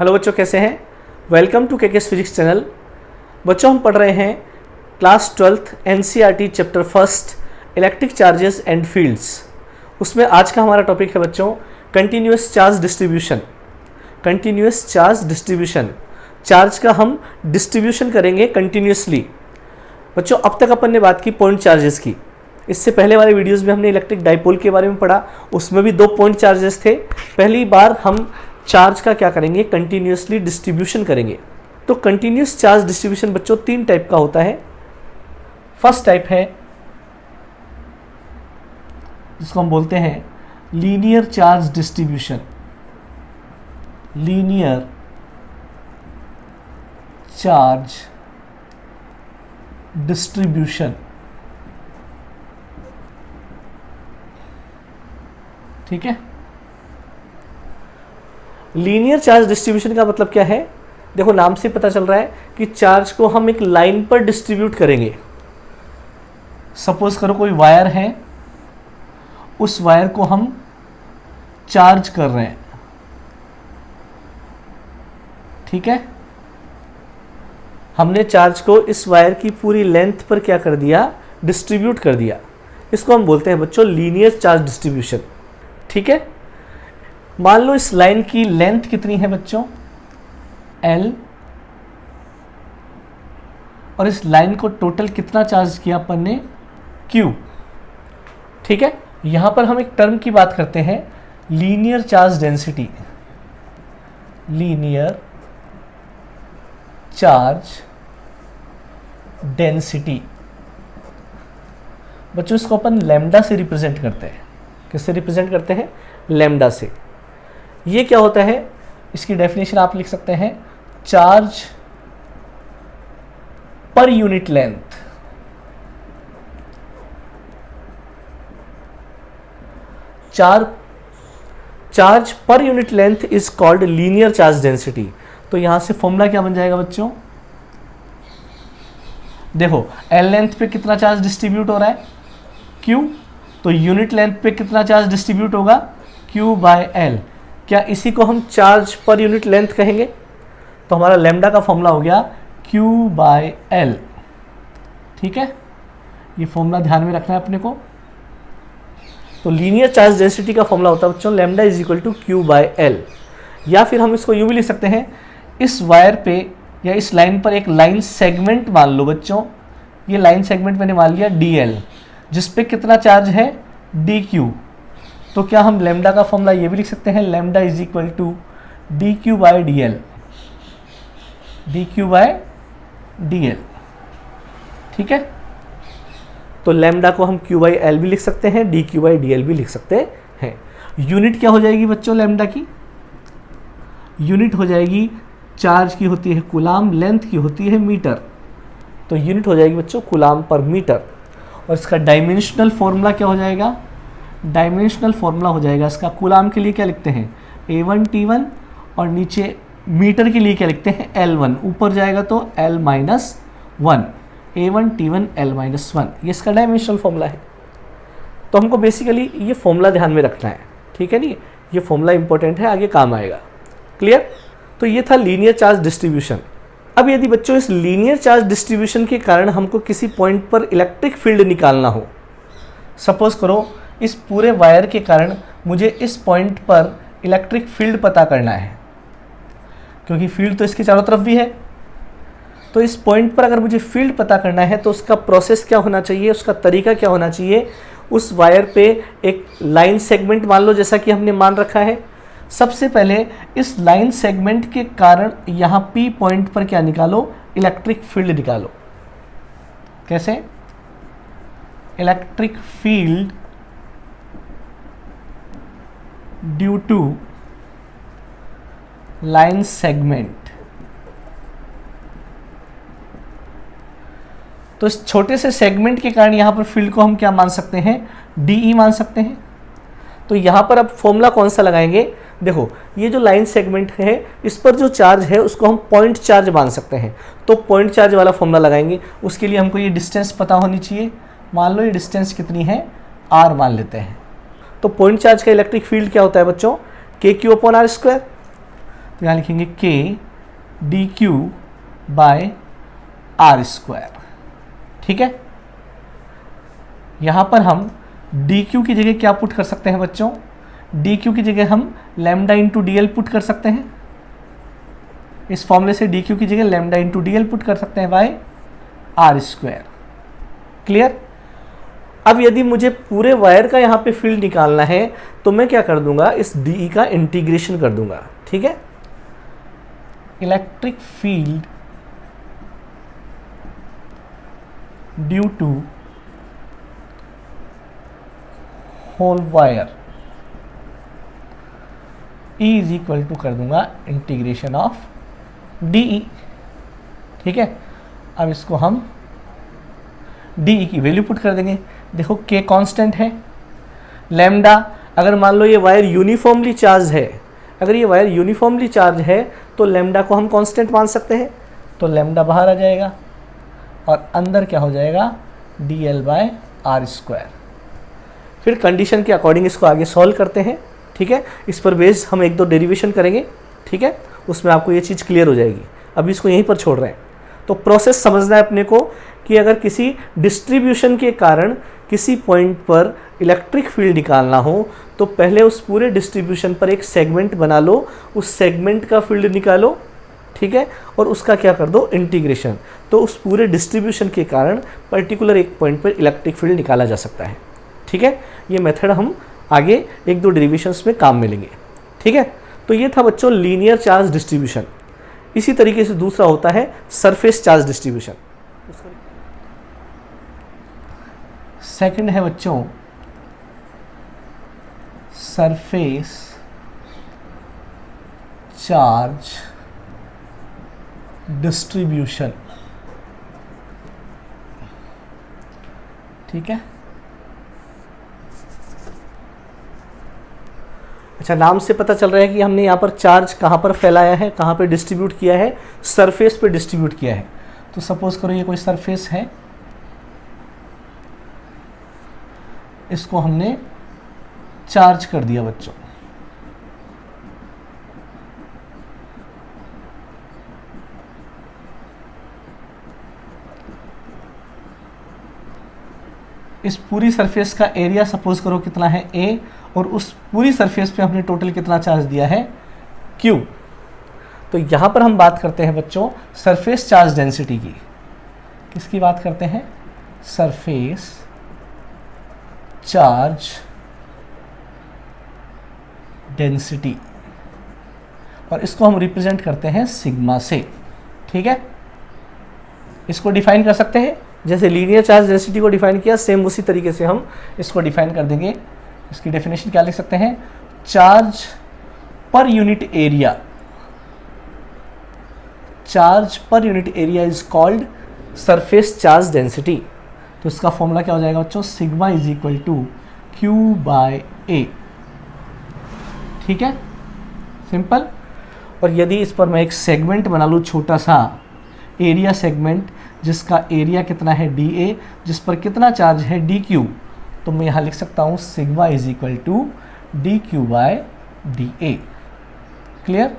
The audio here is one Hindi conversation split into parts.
हेलो बच्चों, कैसे हैं? Welcome to KKS physics channel. बच्चों, हम पढ़ रहे हैं class 12th NCERT chapter first electric charges and fields. उसमें आज का हमारा टॉपिक है बच्चों continuous charge distribution. Continuous charge distribution, charge का हम डिस्ट्रीब्यूशन करेंगे कंटिन्यूसली। बच्चों, अब तक अपन ने बात की पॉइंट चार्जेस की। इससे पहले वाले वीडियोस में हमने इलेक्ट्रिक डाइपोल के बारे में पढ़ा, उसमें भी 2 पॉइंट चार्जेस थे। पहली बार हम चार्ज का क्या करेंगे, कंटिन्यूसली डिस्ट्रीब्यूशन करेंगे। तो कंटिन्यूस चार्ज डिस्ट्रीब्यूशन बच्चों 3 टाइप का होता है। फर्स्ट टाइप है जिसको हम बोलते हैं linear charge distribution. Linear charge distribution, ठीक है। लीनियर चार्ज डिस्ट्रीब्यूशन का मतलब क्या है? देखो, नाम से पता चल रहा है कि चार्ज को हम एक लाइन पर डिस्ट्रीब्यूट करेंगे। सपोज करो कोई वायर है, उस वायर को हम चार्ज कर रहे हैं, ठीक है। हमने चार्ज को इस वायर की पूरी लेंथ पर क्या कर दिया, डिस्ट्रीब्यूट कर दिया। इसको हम बोलते हैं बच्चों लीनियर चार्ज डिस्ट्रीब्यूशन, ठीक है। मान लो इस लाइन की लेंथ कितनी है बच्चों, L, और इस लाइन को टोटल कितना चार्ज किया अपन ने, Q, ठीक है। यहां पर हम एक टर्म की बात करते हैं linear charge density. Linear charge density बच्चों, इसको अपन लैम्डा से रिप्रेजेंट करते हैं। किससे रिप्रेजेंट करते हैं? लैम्डा से। ये क्या होता है, इसकी डेफिनेशन आप लिख सकते हैं charge per unit length. Charge per unit length is called linear charge density. तो यहां से फॉर्मूला क्या बन जाएगा बच्चों? देखो, L लेंथ पे कितना चार्ज डिस्ट्रीब्यूट हो रहा है, Q। तो यूनिट लेंथ पे कितना चार्ज डिस्ट्रीब्यूट होगा, Q बाय L। क्या इसी को हम चार्ज पर यूनिट लेंथ कहेंगे? तो हमारा लैम्डा का फॉर्मूला हो गया Q बाय L, ठीक है। ये फॉर्मूला ध्यान में रखना है अपने को। तो लीनियर चार्ज डेंसिटी का फॉर्मूला होता है बच्चों lambda is equal to Q by L। या फिर हम इसको यूं भी लिख सकते हैं, इस वायर पे या इस लाइन पर एक लाइन सेगमेंट मान लो बच्चों। ये लाइन सेगमेंट मैंने मान लिया DL, जिस पे कितना चार्ज है, DQ। तो क्या हम लैम्डा का फॉर्मूला ये भी लिख सकते हैं, lambda is equal to DQ by DL। DQ by DL, ठीक है। तो लैम्डा को हम Q बाई L भी लिख सकते हैं, DQ बाई DL भी लिख सकते हैं। यूनिट क्या हो जाएगी बच्चों लैम्डा की? यूनिट हो जाएगी, चार्ज की होती है कूलाम, लेंथ की होती है मीटर। तो यूनिट हो जाएगी बच्चों कूलाम पर मीटर। और इसका डायमेंशनल फॉर्मूला क्या हो जाएगा? डायमेंशनल फॉर्मूला हो जाएगा इसका, कूलाम के लिए क्या लिखते हैं, A1 T1, और नीचे मीटर के लिए क्या लिखते हैं, L1। ऊपर जाएगा तो L-1, A1 T1 L-1। ये इसका डायमेंशनल फॉर्मूला है। तो हमको बेसिकली ये फॉर्मूला ध्यान में रखना है, ठीक है नी। ये फॉर्मूला इंपॉर्टेंट है, आगे काम आएगा। क्लियर? तो ये था लीनियर चार्ज डिस्ट्रीब्यूशन। अब यदि बच्चों इस लीनियर चार्ज डिस्ट्रीब्यूशन के कारण हमको किसी पॉइंट पर इलेक्ट्रिक फील्ड निकालना हो, सपोज करो इस पूरे वायर के कारण मुझे इस पॉइंट पर इलेक्ट्रिक फील्ड पता करना है, क्योंकि फील्ड तो इसके चारों तरफ भी है। तो इस पॉइंट पर अगर मुझे फील्ड पता करना है तो उसका प्रोसेस क्या होना चाहिए, उसका तरीका क्या होना चाहिए? उस वायर पे एक लाइन सेगमेंट मान लो, जैसा कि हमने मान रखा है। सबसे पहले इस लाइन सेगमेंट के कारण यहाँ P पॉइंट पर क्या निकालो, इलेक्ट्रिक फील्ड निकालो। कैसे? Electric field due to line segment. तो इस छोटे से सेगमेंट के कारण यहां पर फील्ड को हम क्या मान सकते हैं, DE मान सकते हैं। तो यहां पर अब फॉर्मूला कौन सा लगाएंगे? देखो, ये जो लाइन सेगमेंट है इस पर जो चार्ज है उसको हम पॉइंट चार्ज मान सकते हैं। तो पॉइंट चार्ज वाला फॉर्मूला लगाएंगे। उसके लिए हमको ये डिस्टेंस पता होनी चाहिए। मान लो ये डिस्टेंस कितनी है, R मान लेते हैं। तो पॉइंट चार्ज का इलेक्ट्रिक फील्ड क्या होता है बच्चों, KQ/R²। तो यहाँ लिखेंगे K D Q by R square. ठीक है, यहाँ पर हम डी क्यू की जगह क्या पुट कर सकते हैं बच्चों? डी क्यू की जगह हम lambda into D L put कर सकते हैं। इस फॉर्मूले से डी क्यू की जगह lambda into D L put कर सकते हैं बाय आर स्क्वायर। क्लियर? अब यदि मुझे पूरे वायर का यहाँ पे फील्ड निकालना है तो मैं क्या कर दूंगा, इस डी का इंटीग्रेशन कर दूंगा। ठीक है, electric field due to whole wire E is equal to कर दूंगा इंटीग्रेशन ऑफ DE। ठीक है, अब इसको हम DE की वैल्यू पुट कर देंगे। देखो K कांस्टेंट है, लैम्डा अगर मान लो ये वायर यूनिफॉर्मली चार्ज है, अगर ये वायर यूनिफॉर्मली चार्ज है तो लैम्डा को हम कांस्टेंट मान सकते हैं, तो लैम्डा बाहर आ जाएगा और अंदर क्या हो जाएगा, DL बाय आर स्क्वायर। फिर कंडीशन के अकॉर्डिंग इसको आगे सॉल्व करते हैं। ठीक है, इस पर बेस्ड हम एक दो डेरिवेशन करेंगे। ठीक है, उसमें आपको ये चीज़ क्लियर हो जाएगी। अभी इसको यहीं पर छोड़ रहे हैं। तो प्रोसेस समझना है अपने को कि अगर किसी डिस्ट्रीब्यूशन के कारण किसी पॉइंट पर इलेक्ट्रिक फील्ड निकालना हो तो पहले उस पूरे डिस्ट्रीब्यूशन पर एक सेगमेंट बना लो, उस सेगमेंट का फील्ड निकालो। ठीक है, और उसका क्या कर दो, इंटीग्रेशन। तो उस पूरे डिस्ट्रीब्यूशन के कारण पर्टिकुलर एक पॉइंट पर इलेक्ट्रिक फील्ड निकाला जा सकता है। ठीक है, ये मेथड हम आगे एक दो डेरिवेशंस में काम में लेंगे। ठीक है, तो ये था बच्चों लीनियर चार्ज डिस्ट्रीब्यूशन। इसी तरीके से दूसरा होता है सरफेस चार्ज डिस्ट्रीब्यूशन। सेकंड है बच्चों सरफेस चार्ज डिस्ट्रीब्यूशन। ठीक है, अच्छा, नाम से पता चल रहा है कि हमने यहाँ पर चार्ज कहाँ पर फैलाया है, कहाँ पे डिस्ट्रीब्यूट किया है, सरफेस पे डिस्ट्रीब्यूट किया है। तो सपोज करो ये कोई सरफेस है, इसको हमने चार्ज कर दिया बच्चों। इस पूरी सरफेस का एरिया सपोज करो कितना है A, और उस पूरी सरफेस पे हमने टोटल कितना चार्ज दिया है Q। तो यहाँ पर हम बात करते हैं बच्चों सरफेस चार्ज डेंसिटी की। किसकी बात करते हैं? सरफेस चार्ज डेंसिटी, और इसको हम रिप्रेजेंट करते हैं सिग्मा से। ठीक है, इसको डिफाइन कर सकते हैं जैसे लीनियर चार्ज डेंसिटी को डिफाइन किया, सेम उसी तरीके से हम इसको डिफाइन कर देंगे। इसकी डेफिनेशन क्या लिख सकते हैं? Charge per unit area, charge per unit area is called surface charge density. तो इसका फॉर्मूला क्या हो जाएगा बच्चों? Sigma is equal to Q by A. ठीक है, सिंपल। और यदि इस पर मैं एक सेगमेंट बना लूँ छोटा सा एरिया सेगमेंट, जिसका एरिया कितना है DA, जिस पर कितना चार्ज है DQ, तो मैं यहाँ लिख सकता हूँ sigma is equal to DQ by DA। Clear?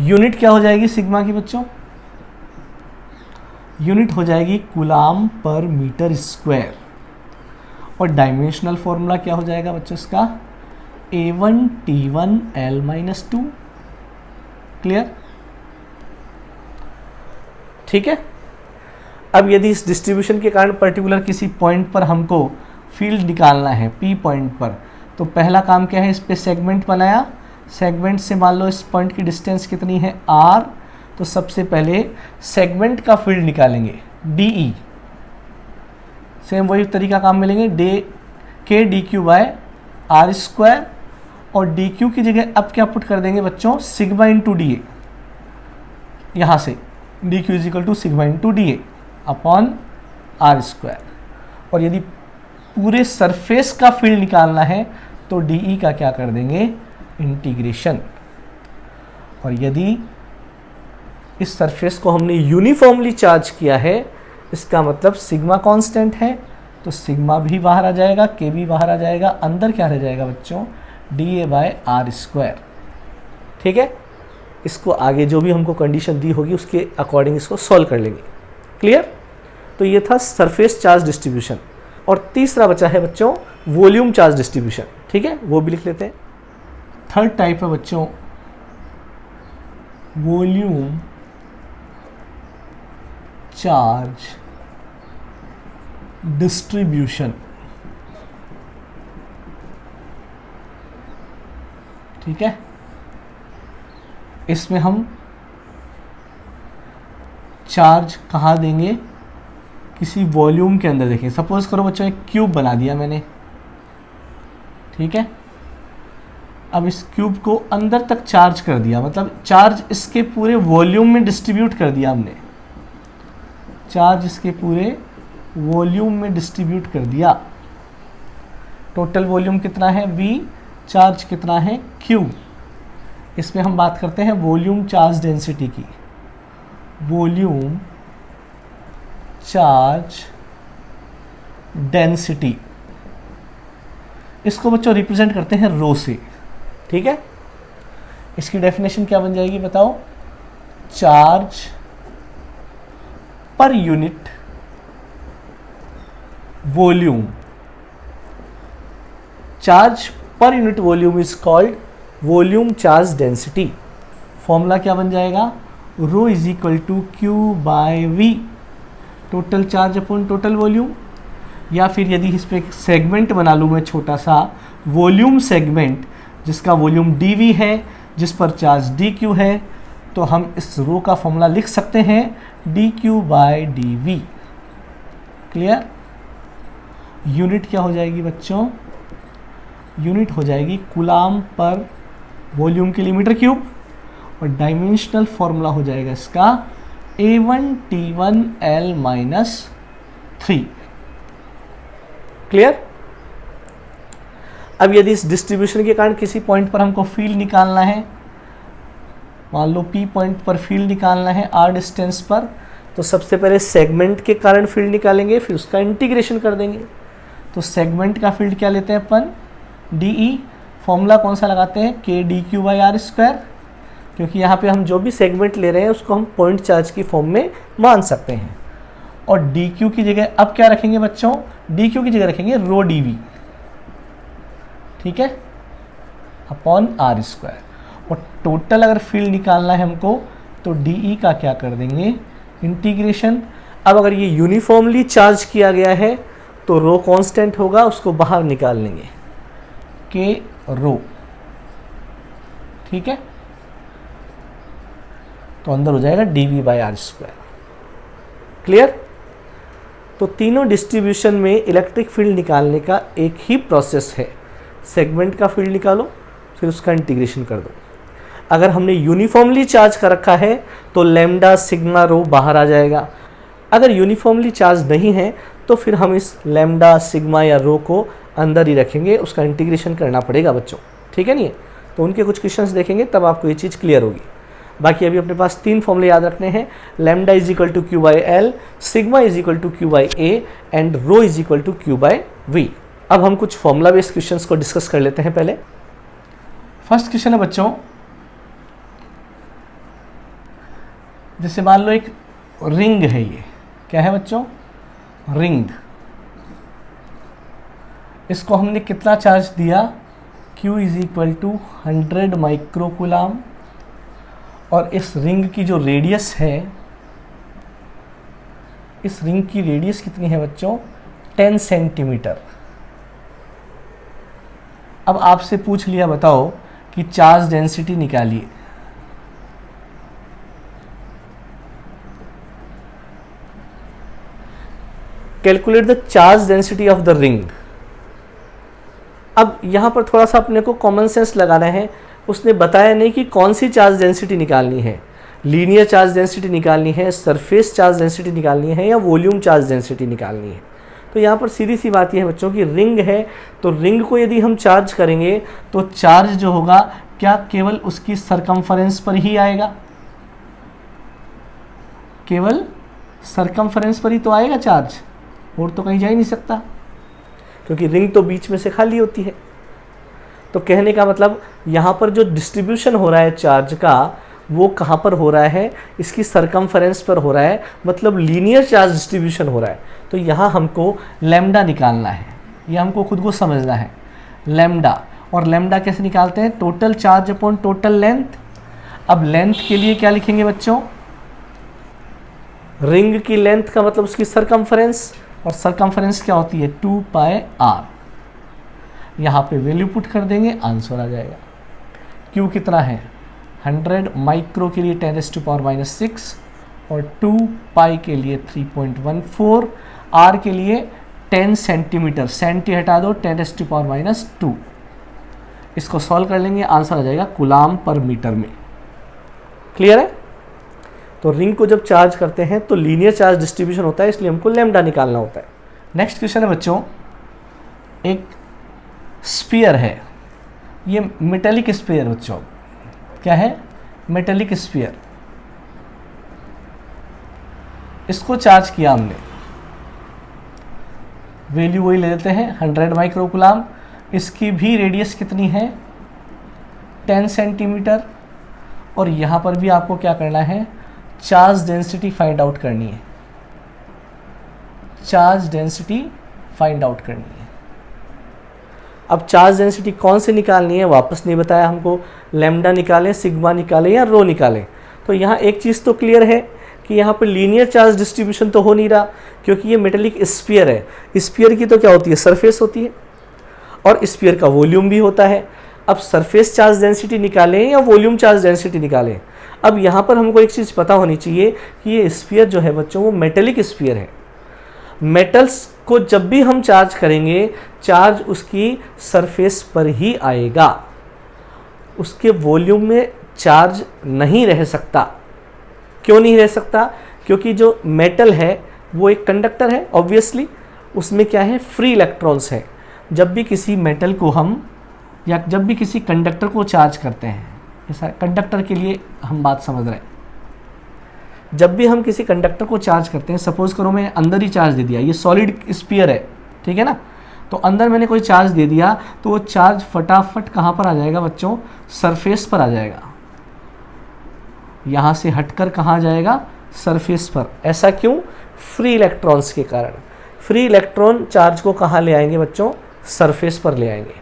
Unit क्या हो जाएगी सिग्मा की बच्चों? यूनिट हो जाएगी कूलाम पर मीटर स्क्वायर। और डायमेंशनल फॉर्मूला क्या हो जाएगा बच्चों इसका? A1 T1 L-2। क्लियर? ठीक है। अब यदि इस डिस्ट्रीब्यूशन के कारण पर्टिकुलर किसी पॉइंट पर हमको फील्ड निकालना है P पॉइंट पर, तो पहला काम क्या है? इस पे सेगमेंट बनाया, सेगमेंट से मान लो इस पॉइंट की डिस्टेंस कितनी है R, तो सबसे पहले सेगमेंट का फील्ड निकालेंगे DE। सेम वही तरीका काम में लेंगे, K DQ by R square, और DQ की जगह अब क्या पुट कर देंगे बच्चों? Sigma into DA। यहाँ से DQ is equal to sigma into DA upon R square. और यदि पूरे सरफेस का फील्ड निकालना है तो DE का क्या कर देंगे? इंटीग्रेशन। और यदि इस सरफेस को हमने यूनिफॉर्मली चार्ज किया है, इसका मतलब सिग्मा कांस्टेंट है, तो सिग्मा भी बाहर आ जाएगा, K भी बाहर आ जाएगा, अंदर क्या रह जाएगा बच्चों? dA/r²। ठीक है, इसको आगे जो भी हमको कंडीशन दी होगी उसके अकॉर्डिंग इसको सॉल्व कर लेंगे। क्लियर? तो ये था सरफेस चार्ज डिस्ट्रीब्यूशन। और तीसरा बचा है बच्चों वॉल्यूम चार्ज डिस्ट्रीब्यूशन। ठीक है, वो भी लिख लेते हैं। थर्ड टाइप है बच्चों वॉल्यूम चार्ज डिस्ट्रीब्यूशन। ठीक है, इसमें हम चार्ज कहाँ देंगे, किसी वॉल्यूम के अंदर। देखिए सपोज करो बच्चों एक क्यूब बना दिया मैंने, ठीक है। अब इस क्यूब को अंदर तक चार्ज कर दिया, मतलब चार्ज इसके पूरे वॉल्यूम में डिस्ट्रीब्यूट कर दिया हमने, चार्ज इसके पूरे वॉल्यूम में डिस्ट्रीब्यूट कर दिया। टोटल वॉल्यूम कितना है V, चार्ज कितना है Q। इसमें हम बात करते हैं वॉल्यूम चार्ज डेंसिटी की। वॉल्यूम चार्ज डेंसिटी, इसको बच्चों रिप्रेजेंट करते हैं रो से। ठीक है, इसकी डेफिनेशन क्या बन जाएगी बताओ? Charge per unit volume, charge per unit volume is called volume charge density. Formula क्या बन जाएगा? Rho is equal to Q/V, total charge upon total volume. या फिर यदि इस पर एक सेगमेंट बना लूँ मैं छोटा सा, वॉल्यूम सेगमेंट जिसका वॉल्यूम dV है, जिस पर चार्ज dQ है, तो हम इस रो का फॉर्मूला लिख सकते हैं dQ/dV। क्लियर? यूनिट क्या हो जाएगी बच्चों? यूनिट हो जाएगी कूलाम पर वॉल्यूम के लिए मीटर क्यूब, और डायमेंशनल फॉर्मूला हो जाएगा इसका A1T1L-3। क्लियर? अब यदि इस डिस्ट्रीब्यूशन के कारण किसी पॉइंट पर हमको फील्ड निकालना है, मान लो P पॉइंट पर फील्ड निकालना है R डिस्टेंस पर, तो सबसे पहले सेगमेंट के कारण फील्ड निकालेंगे, फिर उसका इंटीग्रेशन कर देंगे। तो सेगमेंट का फील्ड क्या लेते हैं अपन? DE। फॉर्मूला कौन सा लगाते हैं? KdQ/r², क्योंकि यहाँ पे हम जो भी सेगमेंट ले रहे हैं उसको हम पॉइंट चार्ज की फॉर्म में मान सकते हैं। और DQ की जगह अब क्या रखेंगे बच्चों? DQ की जगह रखेंगे रो dV। ठीक है, अपॉन r²। और टोटल अगर फील्ड निकालना है हमको तो DE का क्या कर देंगे? इंटीग्रेशन। अब अगर ये यूनिफॉर्मली चार्ज किया गया है तो रो कांस्टेंट होगा, उसको बाहर निकाल लेंगे, K रो। ठीक है, तो अंदर हो जाएगा dV/r²। क्लियर? तो तीनों डिस्ट्रीब्यूशन में इलेक्ट्रिक फील्ड निकालने का एक ही प्रोसेस है। सेगमेंट का फील्ड निकालो, फिर उसका इंटीग्रेशन कर दो। अगर हमने यूनिफॉर्मली चार्ज कर रखा है तो लैम्डा सिग्मा रो बाहर आ जाएगा। अगर यूनिफॉर्मली चार्ज नहीं है तो फिर हम इस लैम्डा सिग्मा या रो को अंदर ही रखेंगे, उसका इंटीग्रेशन करना पड़ेगा बच्चों। ठीक है नहीं? तो उनके कुछ क्वेश्चंस देखेंगे तब आपको ये चीज़ क्लियर होगी। बाकी अभी अपने पास 3 फॉर्मूले याद रखने हैं। Lambda is equal to Q/L, sigma is equal to Q/A and rho is equal to Q/V। अब हम कुछ फॉर्मूला बेस्ड क्वेश्चंस को डिस्कस कर लेते हैं। पहले फर्स्ट क्वेश्चन है बच्चों, जैसे मान लो एक रिंग है, ये क्या है बच्चों? रिंग। इसको हमने कितना चार्ज दिया? Q is equal to 100 microcoulomb. और इस रिंग की जो रेडियस है, इस रिंग की रेडियस कितनी है बच्चों? 10 सेंटीमीटर। अब आपसे पूछ लिया बताओ कि चार्ज डेंसिटी निकालिए। Calculate the charge density of the ring. अब यहां पर थोड़ा सा अपने को कॉमन सेंस लगाना है। उसने बताया नहीं कि कौन सी चार्ज डेंसिटी निकालनी है, लीनियर चार्ज डेंसिटी निकालनी है, सरफेस चार्ज डेंसिटी निकालनी है, या वॉल्यूम चार्ज डेंसिटी निकालनी है। तो यहाँ पर सीधी सी बात यह है बच्चों की रिंग है, तो रिंग को यदि हम चार्ज करेंगे तो चार्ज जो होगा क्या केवल उसकी सरकमफरेंस पर ही आएगा? केवल सरकमफरेंस पर ही तो आएगा चार्ज, और तो कहीं जा ही नहीं सकता, क्योंकि रिंग तो बीच में से खाली होती है। तो कहने का मतलब यहाँ पर जो डिस्ट्रीब्यूशन हो रहा है चार्ज का वो कहाँ पर हो रहा है, इसकी सरकमफेरेंस पर हो रहा है, मतलब लीनियर चार्ज डिस्ट्रीब्यूशन हो रहा है। तो यहाँ हमको लैम्डा निकालना है, ये हमको खुद को समझना है लैम्डा। और लैम्डा कैसे निकालते हैं, total charge upon total length. अब लेंथ के लिए क्या लिखेंगे बच्चों, रिंग की लेंथ का मतलब उसकी सरकमफेरेंस, और सरकमफेरेंस क्या होती है 2 पाई आर। यहाँ पे वैल्यू पुट कर देंगे, आंसर आ जाएगा। क्यू कितना है 100 माइक्रो के लिए 10⁻⁻⁶, और 2 पाई के लिए 3.14, आर के लिए 10 सेंटीमीटर, सेंटी हटा दो 10⁻²। इसको सॉल्व कर लेंगे, आंसर आ जाएगा कूलाम पर मीटर में। क्लियर है। तो रिंग को जब चार्ज करते हैं तो लीनियर चार्ज डिस्ट्रीब्यूशन होता है, इसलिए हमको लैम्डा निकालना होता है। नेक्स्ट क्वेश्चन है बच्चों, एक स्फीयर है, ये मेटेलिक स्फीयर बच्चों, क्या है मेटेलिक स्फीयर। इसको चार्ज किया हमने, वैल्यू वही ले लेते हैं 100 माइक्रोकूलाम। इसकी भी रेडियस कितनी है 10 सेंटीमीटर, और यहाँ पर भी आपको क्या करना है, चार्ज डेंसिटी फाइंड आउट करनी है, चार्ज डेंसिटी फाइंड आउट करनी है। अब चार्ज डेंसिटी कौन से निकालनी है वापस नहीं बताया हमको, लैम्डा निकालें, सिग्मा निकालें या रो निकालें। तो यहाँ एक चीज़ तो क्लियर है कि यहाँ पर लीनियर चार्ज डिस्ट्रीब्यूशन तो हो नहीं रहा, क्योंकि ये मेटेलिक स्फीयर है। स्फीयर की तो क्या होती है, सरफेस होती है, और स्फीयर का वॉल्यूम भी होता है। अब सरफेस चार्ज डेंसिटी निकालें या वॉल्यूम चार्ज डेंसिटी निकालें। अब यहाँ पर हमको एक चीज़ पता होनी चाहिए कि ये स्फीयर जो है बच्चों वो मेटेलिक स्फीयर है। मेटल्स को जब भी हम चार्ज करेंगे, चार्ज उसकी सरफेस पर ही आएगा, उसके वॉल्यूम में चार्ज नहीं रह सकता। क्यों नहीं रह सकता, क्योंकि जो मेटल है वो एक कंडक्टर है, ऑब्वियसली उसमें क्या है फ्री इलेक्ट्रॉन्स है। जब भी किसी मेटल को हम या जब भी किसी कंडक्टर को चार्ज करते हैं, ऐसा कंडक्टर के लिए हम बात समझ रहे हैं, जब भी हम किसी कंडक्टर को चार्ज करते हैं, सपोज करो मैं अंदर ही चार्ज दे दिया, ये सॉलिड स्फीयर है, ठीक है ना, तो अंदर मैंने कोई चार्ज दे दिया तो वो चार्ज फटाफट कहाँ पर आ जाएगा बच्चों, सरफेस पर आ जाएगा। यहाँ से हटकर कहाँ जाएगा, सरफेस पर। ऐसा क्यों, फ्री इलेक्ट्रॉन्स के कारण। फ्री इलेक्ट्रॉन चार्ज को कहाँ ले आएंगे बच्चों, सरफेस पर ले आएंगे,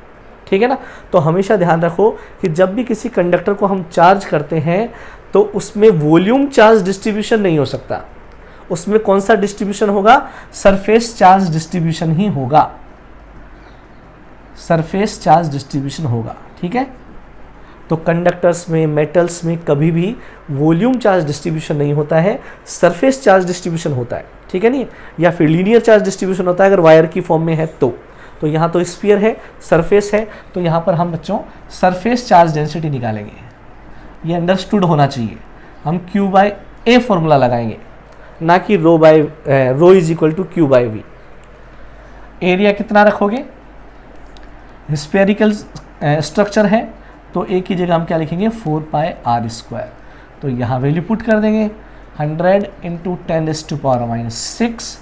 ठीक है ना। तो हमेशा ध्यान रखो कि जब भी किसी कंडक्टर को हम चार्ज करते हैं तो उसमें वॉल्यूम चार्ज डिस्ट्रीब्यूशन नहीं हो सकता, उसमें कौन सा डिस्ट्रीब्यूशन होगा, सरफेस चार्ज डिस्ट्रीब्यूशन ही होगा, सरफेस चार्ज डिस्ट्रीब्यूशन होगा, ठीक है। तो कंडक्टर्स में, मेटल्स में कभी भी वॉल्यूम चार्ज डिस्ट्रीब्यूशन नहीं होता है, सरफेस चार्ज डिस्ट्रीब्यूशन होता है, ठीक है नहीं, या फिर लीनियर चार्ज डिस्ट्रीब्यूशन होता है अगर वायर की फॉर्म में है तो यहाँ तो स्फीयर है, सरफेस है, तो यहाँ पर हम बच्चों सरफेस चार्ज डेंसिटी निकालेंगे। ये अंडरस्टूड होना चाहिए। हम Q/A फॉर्मूला लगाएंगे, ना कि rho is equal to Q/V। Area कितना रखोगे, स्फेरिकल स्ट्रक्चर है तो A की जगह हम क्या लिखेंगे 4πr²। तो यहाँ वैल्यू पुट कर देंगे 100 × 10⁻⁶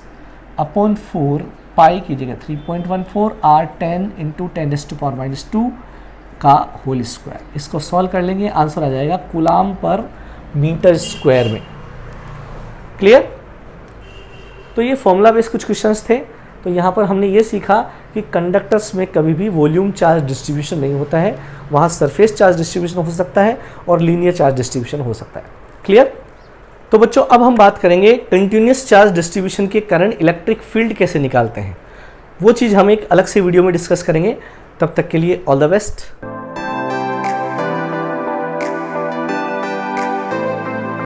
अपॉन 4, पाई की जगह 3.14, r 10 × 10⁻² का होल स्क्वायर। इसको सॉल्व कर लेंगे, आंसर आ जाएगा कूलाम पर मीटर स्क्वायर में। क्लियर। तो ये फॉर्मूला बेस्ड कुछ क्वेश्चंस थे। तो यहाँ पर हमने ये सीखा कि कंडक्टर्स में कभी भी वॉल्यूम चार्ज डिस्ट्रीब्यूशन नहीं होता है, वहाँ सरफेस चार्ज डिस्ट्रीब्यूशन हो सकता है और लीनियर चार्ज डिस्ट्रीब्यूशन हो सकता है। क्लियर। तो बच्चों अब हम बात करेंगे कंटिन्यूस चार्ज डिस्ट्रीब्यूशन के कारण इलेक्ट्रिक फील्ड कैसे निकालते हैं। वो चीज़ हम एक अलग से वीडियो में डिस्कस करेंगे। तब तक के लिए ऑल द बेस्ट।